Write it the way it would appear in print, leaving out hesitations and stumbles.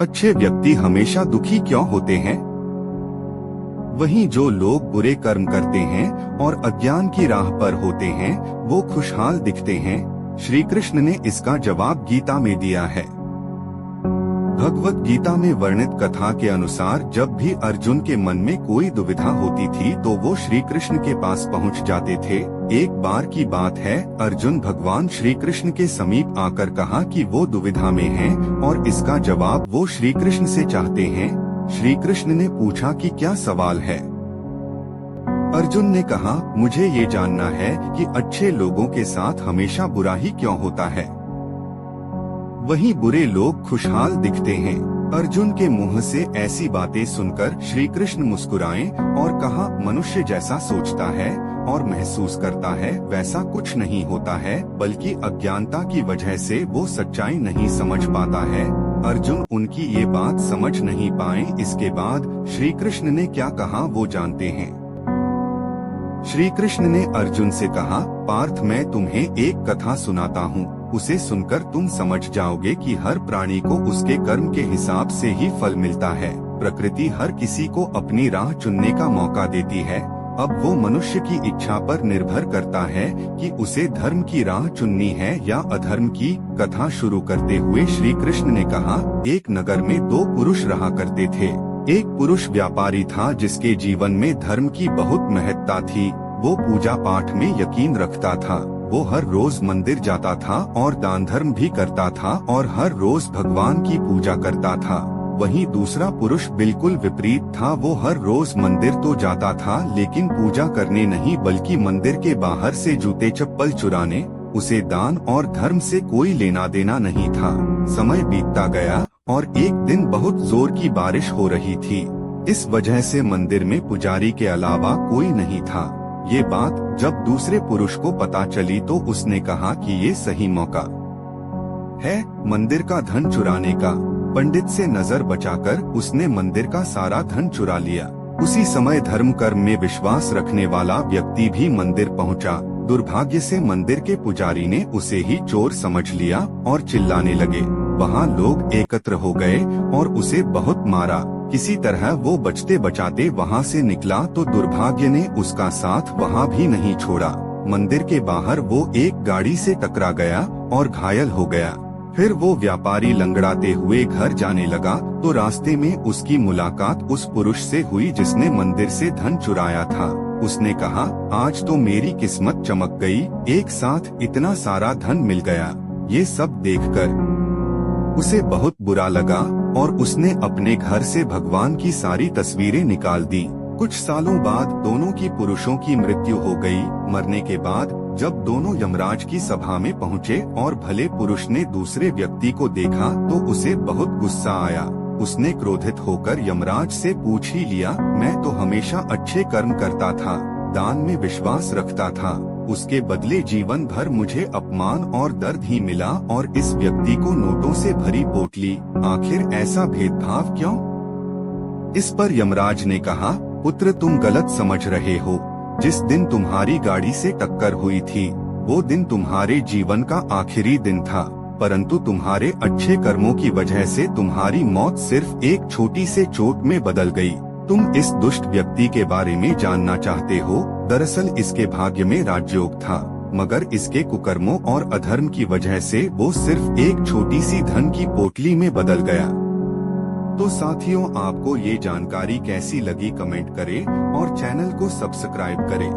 अच्छे व्यक्ति हमेशा दुखी क्यों होते हैं? वहीं जो लोग बुरे कर्म करते हैं और अज्ञान की राह पर होते हैं, वो खुशहाल दिखते हैं। श्री कृष्ण ने इसका जवाब गीता में दिया है। भगवत गीता में वर्णित कथा के अनुसार जब भी अर्जुन के मन में कोई दुविधा होती थी तो वो श्री कृष्ण के पास पहुंच जाते थे। एक बार की बात है, अर्जुन भगवान श्री कृष्ण के समीप आकर कहा कि वो दुविधा में हैं और इसका जवाब वो श्री कृष्ण से चाहते हैं। श्री कृष्ण ने पूछा कि क्या सवाल है? अर्जुन ने कहा, मुझे ये जानना है कि अच्छे लोगों के साथ हमेशा बुरा ही क्यों होता है, वहीं बुरे लोग खुशहाल दिखते हैं। अर्जुन के मुंह से ऐसी बातें सुनकर श्री कृष्ण मुस्कुराए और कहा, मनुष्य जैसा सोचता है और महसूस करता है वैसा कुछ नहीं होता है, बल्कि अज्ञानता की वजह से वो सच्चाई नहीं समझ पाता है। अर्जुन उनकी ये बात समझ नहीं पाए। इसके बाद श्री कृष्ण ने क्या कहा वो जानते हैं। श्री कृष्ण ने अर्जुन से कहा, पार्थ, मैं तुम्हें एक कथा सुनाता हूँ, उसे सुनकर तुम समझ जाओगे कि हर प्राणी को उसके कर्म के हिसाब से ही फल मिलता है। प्रकृति हर किसी को अपनी राह चुनने का मौका देती है। अब वो मनुष्य की इच्छा पर निर्भर करता है कि उसे धर्म की राह चुननी है या अधर्म की। कथा शुरू करते हुए श्री कृष्ण ने कहा, एक नगर में दो पुरुष रहा करते थे। एक पुरुष व्यापारी था जिसके जीवन में धर्म की बहुत महत्ता थी। वो पूजा पाठ में यकीन रखता था। वो हर रोज मंदिर जाता था और दान धर्म भी करता था और हर रोज भगवान की पूजा करता था। वहीं दूसरा पुरुष बिल्कुल विपरीत था। वो हर रोज मंदिर तो जाता था लेकिन पूजा करने नहीं, बल्कि मंदिर के बाहर से जूते चप्पल चुराने। उसे दान और धर्म से कोई लेना देना नहीं था। समय बीतता गया और एक दिन बहुत जोर की बारिश हो रही थी। इस वजह से मंदिर में पुजारी के अलावा कोई नहीं था। ये बात जब दूसरे पुरुष को पता चली तो उसने कहा कि ये सही मौका है मंदिर का धन चुराने का। पंडित से नजर बचाकर उसने मंदिर का सारा धन चुरा लिया। उसी समय धर्म कर्म में विश्वास रखने वाला व्यक्ति भी मंदिर पहुंचा। दुर्भाग्य से मंदिर के पुजारी ने उसे ही चोर समझ लिया और चिल्लाने लगे। वहाँ लोग एकत्र हो गए और उसे बहुत मारा। किसी तरह वो बचते बचाते वहाँ से निकला तो दुर्भाग्य ने उसका साथ वहाँ भी नहीं छोड़ा। मंदिर के बाहर वो एक गाड़ी से टकरा गया और घायल हो गया। फिर वो व्यापारी लंगड़ाते हुए घर जाने लगा तो रास्ते में उसकी मुलाकात उस पुरुष से हुई जिसने मंदिर से धन चुराया था। उसने कहा, आज तो मेरी किस्मत चमक गई, एक साथ इतना सारा धन मिल गया। ये सब देखकर उसे बहुत बुरा लगा और उसने अपने घर से भगवान की सारी तस्वीरें निकाल दी। कुछ सालों बाद दोनों की पुरुषों की मृत्यु हो गई। मरने के बाद जब दोनों यमराज की सभा में पहुँचे और भले पुरुष ने दूसरे व्यक्ति को देखा तो उसे बहुत गुस्सा आया। उसने क्रोधित होकर यमराज से पूछ ही लिया, मैं तो हमेशा अच्छे कर्म करता था, दान में विश्वास रखता था, उसके बदले जीवन भर मुझे अपमान और दर्द ही मिला और इस व्यक्ति को नोटों से भरी पोटली, आखिर ऐसा भेदभाव क्यों? इस पर यमराज ने कहा, पुत्र, तुम गलत समझ रहे हो। जिस दिन तुम्हारी गाड़ी से टक्कर हुई थी वो दिन तुम्हारे जीवन का आखिरी दिन था, परंतु तुम्हारे अच्छे कर्मों की वजह से तुम्हारी मौत सिर्फ एक छोटी से चोट में बदल गई। तुम इस दुष्ट व्यक्ति के बारे में जानना चाहते हो। दरअसल इसके भाग्य में राजयोग था, मगर इसके कुकर्मों और अधर्म की वजह से वो सिर्फ एक छोटी सी धन की पोटली में बदल गया। तो साथियों, आपको ये जानकारी कैसी लगी कमेंट करें और चैनल को सब्सक्राइब करें।